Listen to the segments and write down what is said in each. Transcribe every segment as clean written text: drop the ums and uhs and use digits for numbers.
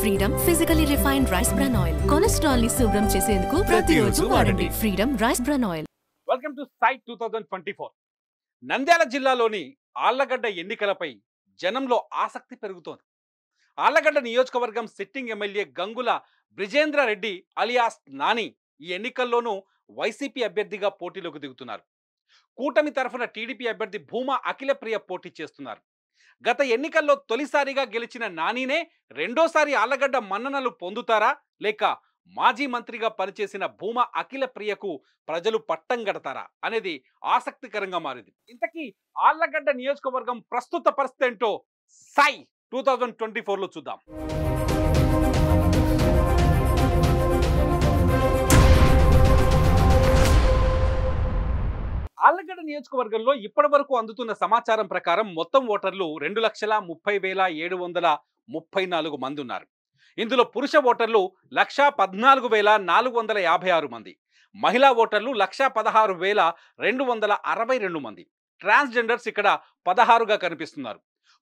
Freedom physically refined rice bran oil cholesterol ని శుభ్రం చేసేందుకు ప్రతిరోజు వాడండి freedom rice bran oil. Welcome to site 2024. Nandyal జిల్లాలోని ఆళ్లగడ్డ ఎన్నికలపై జనంలో ఆసక్తి పెరుగుతోంది. ఆళ్లగడ్డ నియోజకవర్గం sitting MLA Gangula Brijendra Reddy alias Nani ఈ ఎన్నికల్లోనూ వైసీపీ అభ్యర్థిగా పోటీలోకి దిగుతున్నారు. కూటమి తరఫున టీడీపీ అభ్యర్థి భూమా అఖిలప్రియ పోటీ చేస్తున్నారు. గత ఎన్నికల్లో తొలిసారిగా గెలిచిన నానినే రెండోసారి ఆళ్లగడ్డ మన్ననలు పొందుతారా లేక మాజీ మంత్రిగా పనిచేసిన భూమా అఖిలప్రియకు ప్రజలు పట్టం గడతారా అనేది ఆసక్తికరంగా మారింది. ఇంతకీ ఆళ్లగడ్డ నియోజకవర్గం ప్రస్తుత పరిస్థితి ఏంటో సై 2024లో చూద్దాం. ఆళ్లగడ్డ నియోజకవర్గంలో ఇప్పటి వరకు అందుతున్న సమాచారం ప్రకారం మొత్తం ఓటర్లు 2,30,734 మంది ఉన్నారు. ఇందులో పురుష ఓటర్లు 1,14,456 మంది, మహిళా ఓటర్లు 1,16,262 మంది, ట్రాన్స్జెండర్స్ ఇక్కడ 16గా కనిపిస్తున్నారు.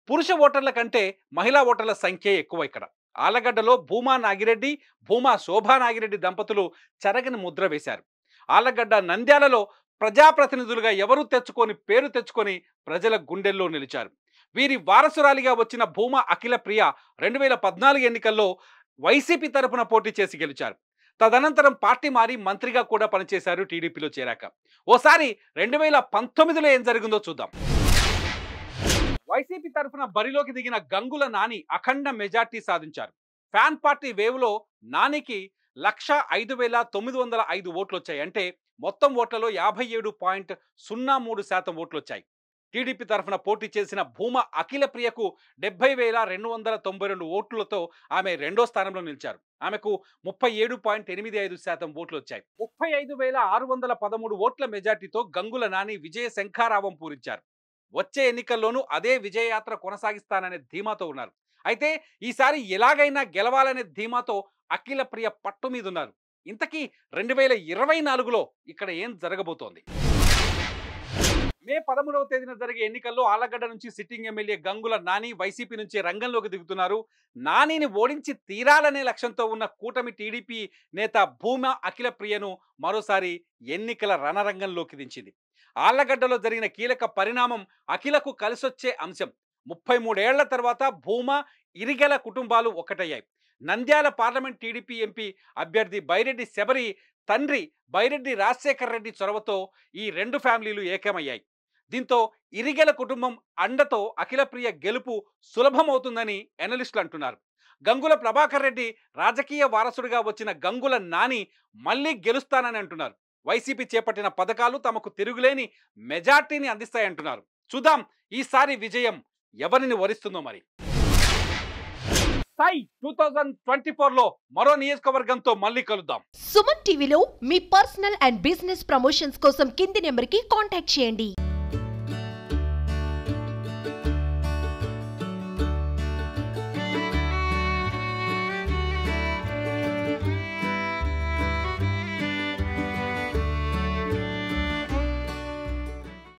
పురుష ఓటర్ల కంటే మహిళా ఓటర్ల సంఖ్య ఎక్కువ. ఇక్కడ ఆళ్లగడ్డలో భూమా నాగిరెడ్డి, భూమా శోభా నాగిరెడ్డి దంపతులు చెరగని ముద్ర వేశారు. ఆళ్లగడ్డ నంద్యాలలో ప్రజాప్రతినిధులుగా ఎవరు పేరు తెచ్చుకొని ప్రజల గుండెల్లో నిలిచారు. వీరి వారసురాలిగా వచ్చిన భూమా అఖిలప్రియ 2014 ఎన్నికల్లో వైసీపీ తరపున పోటీ చేసి గెలిచారు. తదనంతరం పార్టీ మారి మంత్రిగా కూడా పనిచేశారు టీడీపీలో చేరాక. ఓసారి 2019లో ఏం జరిగిందో చూద్దాం. వైసీపీ తరఫున బరిలోకి దిగిన గంగుల నాని అఖండ మెజార్టీ సాధించారు. ఫ్యాన్ పార్టీ వేవ్లో నానికి 1,05,905 ఓట్లు వచ్చాయి. అంటే మొత్తం ఓట్లలో 57.03% ఓట్లు వచ్చాయి. టీడీపీ తరఫున పోటీ చేసిన భూమా అఖిలప్రియకు 70,292 ఓట్లతో ఆమె రెండో స్థానంలో నిలిచారు. ఆమెకు 37.85% ఓట్లు వచ్చాయి. 35,613 ఓట్ల మెజార్టీతో గంగుల నాని విజయ శంఖారావం పూరించారు. వచ్చే ఎన్నికల్లోనూ అదే విజయయాత్ర కొనసాగిస్తాననే ధీమాతో ఉన్నారు. అయితే ఈసారి ఎలాగైనా గెలవాలనే ధీమాతో అఖిలప్రియ పట్టు మీద ఉన్నారు. ఇంతకీ 2024లో ఇక్కడ ఏం జరగబోతోంది? మే 13వ తేదీన జరిగే ఎన్నికల్లో ఆళ్లగడ్డ నుంచి sitting MLA Gangula Nani YCP నుంచి రంగంలోకి దిగుతున్నారు. నానిని ఓడించి తీరాలనే లక్ష్యంతో ఉన్న కూటమి టీడీపీ నేత భూమా అఖిలప్రియను మరోసారి ఎన్నికల రణరంగంలోకి దించింది. ఆళ్లగడ్డలో జరిగిన కీలక పరిణామం అఖిలకు కలిసొచ్చే అంశం. 33 ఏళ్ల తర్వాత భూమా ఇరిగెల కుటుంబాలు ఒకటయ్యాయి. నంద్యాల పార్లమెంట్ టీడీపీ ఎంపీ అభ్యర్థి బైరెడ్డి శబరి తండ్రి బైరెడ్డి రాజశేఖర్ రెడ్డి చొరవతో ఈ రెండు ఫ్యామిలీలు ఏకమయ్యాయి. దీంతో ఇరిగెల కుటుంబం అండతో అఖిలప్రియ గెలుపు సులభమవుతుందని ఎనలిస్టులు అంటున్నారు. గంగుల ప్రభాకర్ రెడ్డి రాజకీయ వారసుడిగా వచ్చిన గంగుల నాని మళ్ళీ గెలుస్తానని అంటున్నారు. వైసీపీ చేపట్టిన పథకాలు తమకు తిరుగులేని మెజార్టీని అందిస్తాయంటున్నారు. చూద్దాం ఈసారి విజయం ఎవరిని వరిస్తుందో మరి. సై 2024లో మరో నియోజకవర్గంతో మళ్ళీ కలుద్దాం. సుమన్ టీవీలో మీ పర్సనల్ అండ్ బిజినెస్ ప్రమోషన్స్ కోసం కింది నెంబర్కి కాంటాక్ట్ చేయండి.